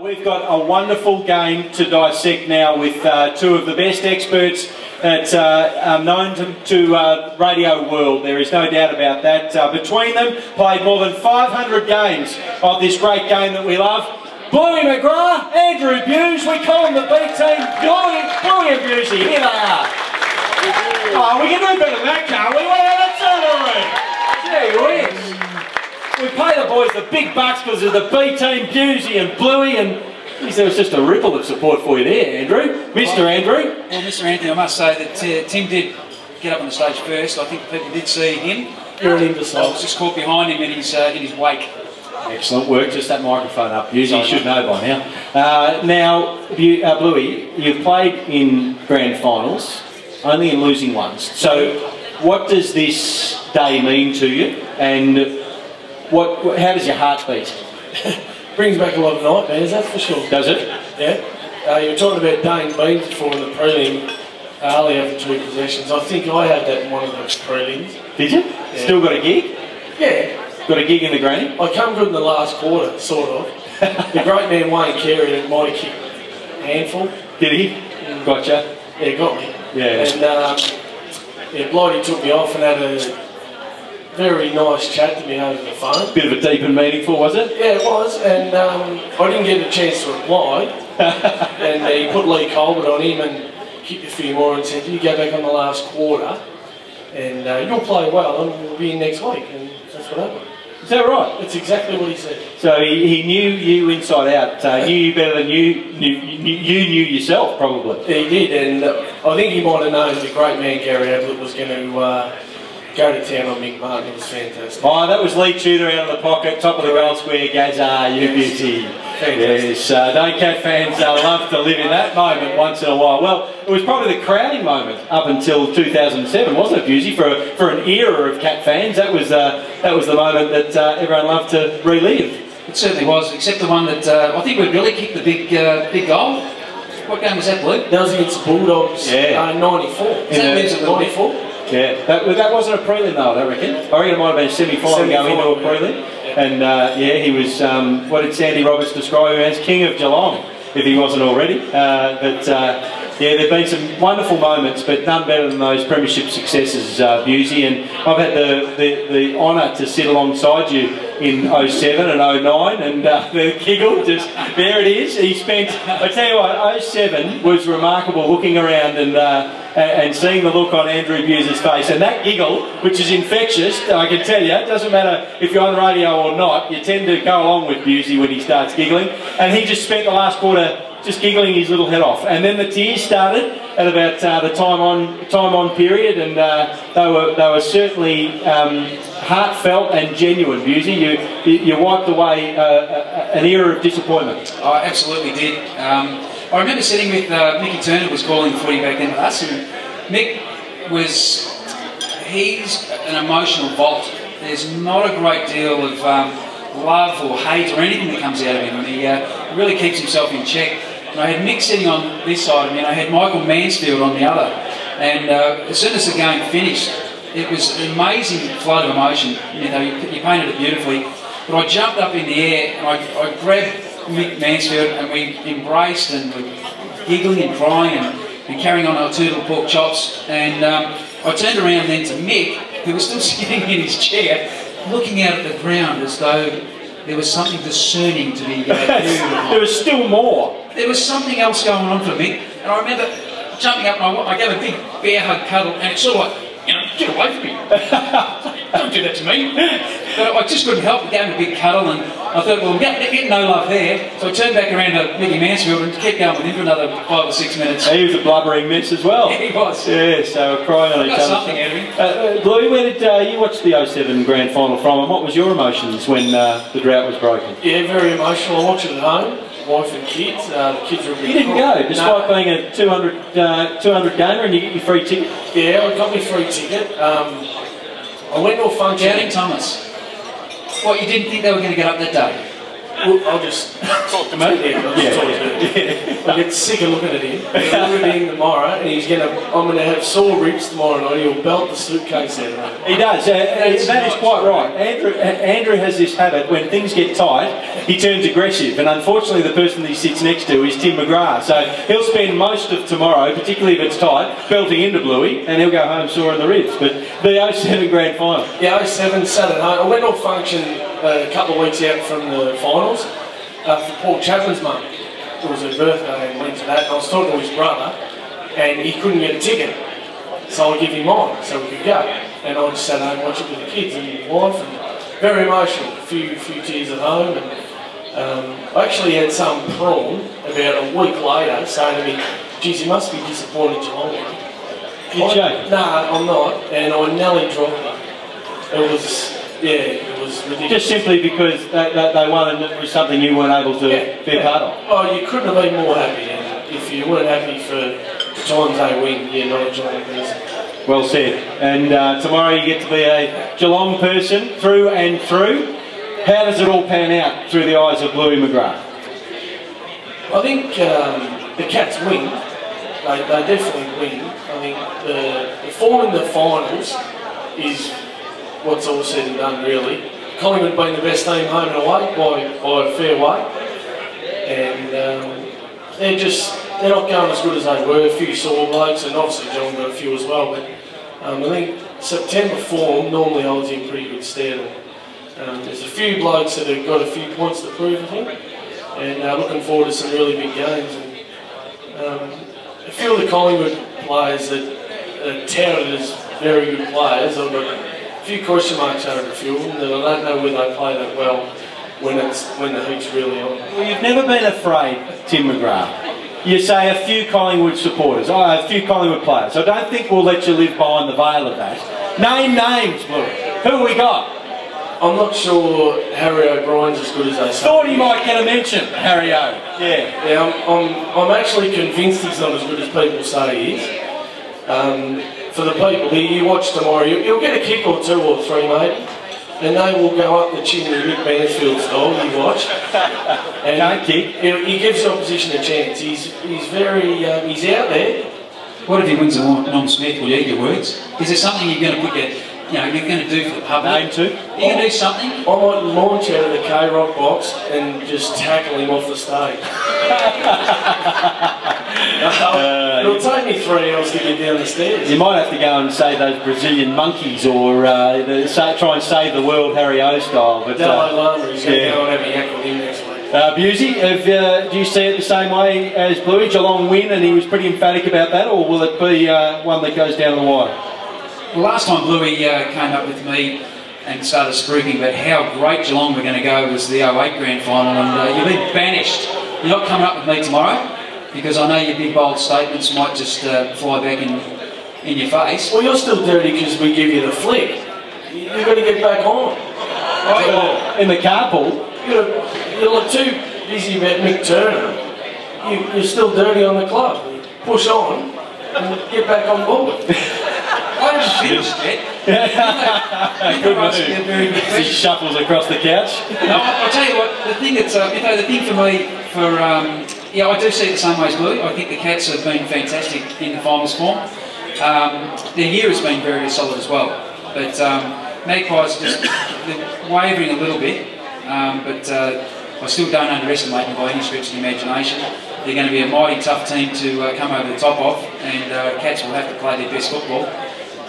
We've got a wonderful game to dissect now with two of the best experts that are known to radio world. There is no doubt about that. Between them, played more than 500 games of this great game that we love. Bluey McGrath, Andrew Bews, we call them the B team. Bluey and Bewsy, here they are. Oh, we can do better than that, can't we? Well, that's all right. Gee whiz. We pay the boys the big bucks because of the B team, Bewsy and Bluey, and geez, there was just a ripple of support for you there, Andrew. Mr. Andrew. Well, Mr. Anthony, I must say that Tim did get up on the stage first. I think people did see him. You're an imbecile. I was just caught behind him in his wake. Excellent work. Just that microphone up. Bewsy, you should know by now. Now, Bluey, you've played in grand finals, only in losing ones. So, what does this day mean to you? And how does your heart beat? Brings back a lot of nightmares, that's for sure. Does it? Yeah. You were talking about Dane Beans before in the prelim, only having 2 possessions. I think I had that in one of those prelims. Did you? Yeah. Still got a gig? Yeah. Got a gig in the granny? I come good in the last quarter, sort of. The great man Wayne Carey might have kicked a handful. Did he? Gotcha. Yeah, got me. Yeah. And Blighty took me off and had a very nice chat to me over the phone. Bit of a deep and meaningful, was it? Yeah, it was, and I didn't get a chance to reply. And he put Lee Colbert on him and kicked a few more and said, you go back on the last quarter and you'll play well and we'll be in next week. And that's what happened. Is that right? That's exactly what he said. So he knew you inside out, knew you better than you knew yourself, probably. He did, and I think he might have known the great man Gary Ablett was going to go to town on Mick Martin. It was fantastic. Oh, that was Lee Tudor out of the pocket, top of the goal square, Gazza, you beauty. Yes, don't Cat fans love to live in that moment once in a while. Well, it was probably the crowning moment up until 2007, wasn't it, Bewsy? For an era of Cat fans, that was the moment that everyone loved to relive. It certainly was, except the one that I think we really kicked the big goal. What game was that, Blue? That was against Bulldogs, 94. Is that 94? Yeah, that wasn't a prelim though, I reckon. I reckon it might have been a semi-final going into a prelim. And yeah, he was, what did Sandy Roberts describe him as? King of Geelong, if he wasn't already. Yeah, there have been some wonderful moments, but none better than those premiership successes, Bewsy. And I've had the honour to sit alongside you in 07 and 09, and the giggle, just there it is. He spent, I tell you what, 07 was remarkable, looking around and seeing the look on Andrew Bews's face, and that giggle, which is infectious, I can tell you, it doesn't matter if you're on the radio or not, you tend to go along with Bewsy when he starts giggling, and he just spent the last quarter just giggling his little head off, and then the tears started at about the time on period, and they were certainly heartfelt and genuine. Bewsy, you wiped away an era of disappointment. I absolutely did. I remember sitting with Mickey Turner was calling footy back then with us, and Mick he's an emotional vault. There's not a great deal of love or hate or anything that comes out of him. He really keeps himself in check. And I had Mick sitting on this side of me, and I had Michael Mansfield on the other. And as soon as the game finished, it was an amazing flood of emotion. You know, you painted it beautifully. But I jumped up in the air and I grabbed Mick Mansfield, and we embraced and were giggling and crying and carrying on our 2 little pork chops. And I turned around then to Mick, who was still sitting in his chair, looking out at the ground as though there was something discerning to be There was still more. There was something else going on for Mick, and I remember jumping up and I gave a big bear hug cuddle, and it's sort of like, you know, get away from me. Don't do that to me. But I just couldn't help but gave him a big cuddle, and I thought, well, I'm getting no love there. So I turned back around to Mickey Mansfield and kept going with him for another 5 or 6 minutes. He was a blubbering mess as well. Yeah, he was. Yeah, so we're crying on each other. Something out of him. Bluey, where did you watch the 07 grand final from, and what was your emotions when the drought was broken? Yeah, very emotional. I watched it at home. Wife and kids. The kids were a bit. You didn't go, despite being a 200 gamer, and you get your free ticket. Yeah, I got my free ticket. I went to a function. Down in Thomas. What, you didn't think they were going to get up that day? I'll just talk to me. I get sick of looking at him. I'm looking at him tomorrow, and I'm going to have sore ribs tomorrow night. He'll belt the suitcase out of me. He does. That is quite right. Andrew has this habit, when things get tight, he turns aggressive, and unfortunately the person he sits next to is Tim McGrath. So he'll spend most of tomorrow, particularly if it's tight, belting into Bluey, and he'll go home sore in the ribs. But the 07 grand final. Yeah, 07 Saturday night. I went off function a couple of weeks out from the finals for Paul Chapman's mum. It was her birthday and went to that. And I was talking to his brother, and he couldn't get a ticket, so I give him mine so we could go. And I just sat home and watched it with the kids and his wife, and very emotional. A few tears at home. And I actually had some prawn about a week later saying to me, "Geez, you must be disappointed, Geelong." You're joking? Nah, I'm not, and I nearly dropped it. It was ridiculous. Just simply because they won and it was something you weren't able to be a part of? Oh, you couldn't have been more happy, and if you weren't happy for the times they win, you're not a Geelong person. Well said. And tomorrow you get to be a Geelong person through and through. How does it all pan out through the eyes of Bluey McGrath? I think the Cats win. They definitely win. I think the form in the finals is what's all said and done, really. Collingwood being the best team home and away by a fair way, and they're not going as good as they were. A few sore blokes, and obviously Geelong got a few as well. But I think September form normally holds in pretty good stead. There's a few blokes that have got a few points to prove, I think, and looking forward to some really big games. And a few of the Collingwood players that are touted as very good players, I've got a few question marks over a few of them that I don't know whether they play that well when the heat's really on. Well, you've never been afraid, Tim McGrath. You say a few Collingwood supporters, a few Collingwood players. I don't think we'll let you live behind the veil of that. Name names, Bluey. Who have we got? I'm not sure Harry O'Brien's as good as they say. Thought he might get a mention, Harry O. Yeah, I'm actually convinced he's not as good as people say he is. For the people, you watch tomorrow, you'll get a kick or two or three, maybe, and they will go up the chimney, Mick Mansfield style. You watch, and don't kick. He gives the opposition a chance. He's very he's out there. What if he wins a non-Smith? Will you eat your words? Is there something you're going to put you're going to do for the public? Name two. You're going to do something? I might launch out of the K-Rock box and just tackle him off the stage. It'll take me 3 hours to get down the stairs. You might have to go and save those Brazilian monkeys, or try and save the world Harry O style. But Dalai Lama, he's going to go and have a yak with him next week. Bewsy, do you see it the same way as Bluey? Geelong win, and he was pretty emphatic about that, or will it be one that goes down the wire? Well, last time Bluey came up with me and started spruiking about how great Geelong were going to go was the 08 grand final, and you'll be banished. You're not coming up with me tomorrow, because I know your big bold statements might just fly back in your face. Well, you're still dirty because we give you the flick. You've got to get back on. Right, in the carpool. You're too busy about Mick Turner. You're still dirty on the club. Push on and get back on board. I haven't finished yet. Good move. He shuffles across the couch. No, I'll tell you what, the thing for me, I do see it the same way as Bluey. I think the Cats have been fantastic in the finals form. Their year has been very solid as well. But Magpies they're wavering a little bit. But I still don't underestimate them by any stretch of the imagination. They're going to be a mighty tough team to come over the top of, and Cats will have to play their best football.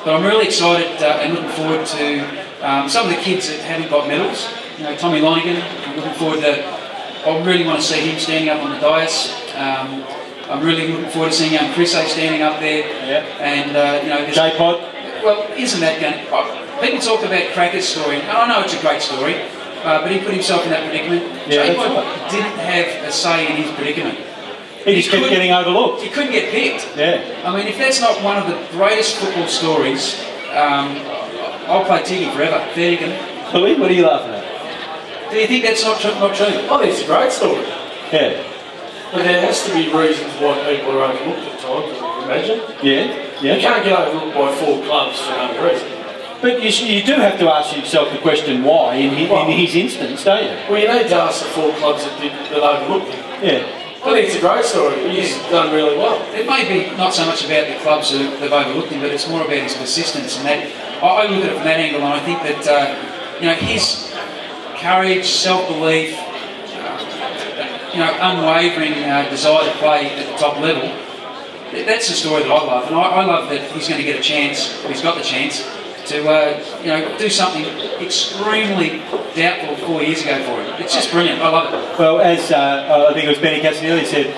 But I'm really excited and looking forward to some of the kids that haven't got medals. You know, Tommy Lonergan, I'm looking forward to, I really want to see him standing up on the dais. I'm really looking forward to seeing young Chris standing up there. Yeah. And, you know, J-Pod. Well, isn't that going to... People talk about Cracker's story, and I know it's a great story, but he put himself in that predicament. Yeah, J-Pod didn't have a say in his predicament. He just kept getting overlooked. He couldn't get picked. Yeah. I mean, if that's not one of the greatest football stories, I'll play Tiggy forever. There you go. Louis, what are you laughing at? Do you think that's not true? I think it's a great story. Yeah. But there has to be reasons why people are overlooked at times, imagine. Yeah. Yeah. You can't get overlooked by 4 clubs for no reason. But you do have to ask yourself the question why in his instance, don't you? Well, you need to ask the 4 clubs that overlooked him. Yeah. I think it's a great story. He's done really well. It may be not so much about the clubs that have overlooked him, but it's more about his persistence. And that I look at it from that angle, and I think that his courage, self-belief, unwavering desire to play at the top level. That's the story that I love, and I love that he's going to get a chance. He's got the chance to do something extremely doubtful 4 years ago for him. It's just brilliant. I love it. Well, as I think it was Benny Castanelli said,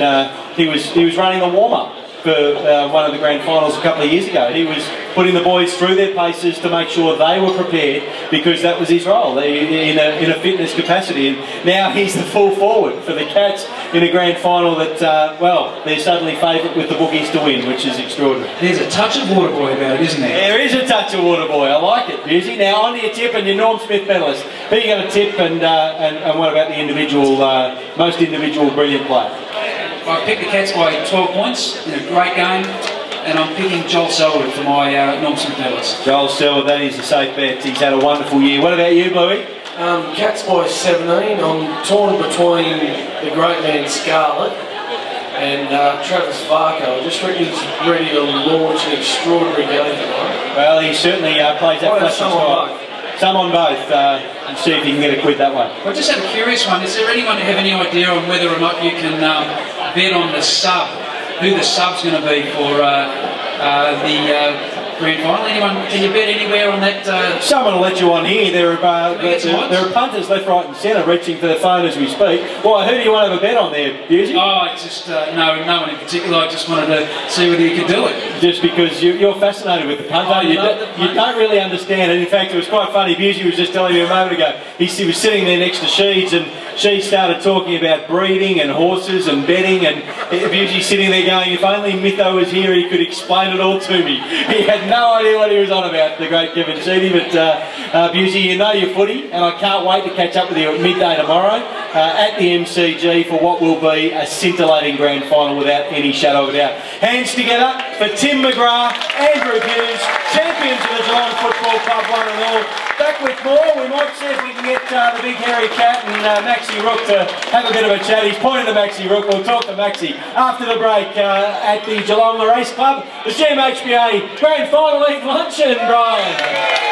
he was running a warm-up for one of the grand finals a couple of years ago. He was putting the boys through their paces to make sure they were prepared, because that was his role in a fitness capacity. And now he's the full forward for the Cats in a grand final that, well, they're suddenly favourite with the bookies to win, which is extraordinary. There's a touch of water boy about it, isn't there? There is a touch of water boy. I like it, Bewsy. Now on to your tip and your Norm Smith medalist. Who are you going to tip, and what about the individual, most individual brilliant player? I picked the Cats by 12 points in a great game, and I'm picking Joel Selwood for my Norm Smith medalist. Joel Selwood, that is a safe bet. He's had a wonderful year. What about you, Bluey? Cats by 17. I'm torn between the great man Scarlett and Travis Varco. I just reckon he's ready to launch an extraordinary game tonight. Well, he certainly plays that flashing style. Some on both, and see if you can get a quid that way. I just have a curious one. Is there anyone who have any idea on whether or not you can bet on the sub, who the sub's going to be for the grand final? Anyone? Can you bet anywhere on that? Someone will let you on here. There are punters left, right and centre reaching for the phone as we speak. Well, who do you want to have a bet on there, Bewsy? Oh, it's just no one in particular. I just wanted to see whether you could do it. Just because you're fascinated with the punter. You don't really understand it. In fact, it was quite funny. Bewsy was just telling me a moment ago. He was sitting there next to Sheeds, and she started talking about breeding and horses and betting, and Bewsy sitting there going, if only Mytho was here, he could explain it all to me. He had no idea what he was on about, the great Kevin Sheedy. But Bewsy, you know your footy, and I can't wait to catch up with you at midday tomorrow at the MCG for what will be a scintillating grand final without any shadow of a doubt. Hands together for Tim McGrath, Andrew Bews, champions of the Geelong Football Club, one and all. Back with more. We might see if we can get the big hairy cat and Maxie Rook to have a bit of a chat. He's pointing to Maxie Rook. We'll talk to Maxie after the break at the Geelong Race Club, the GMHBA Grand Final League Luncheon, Brian.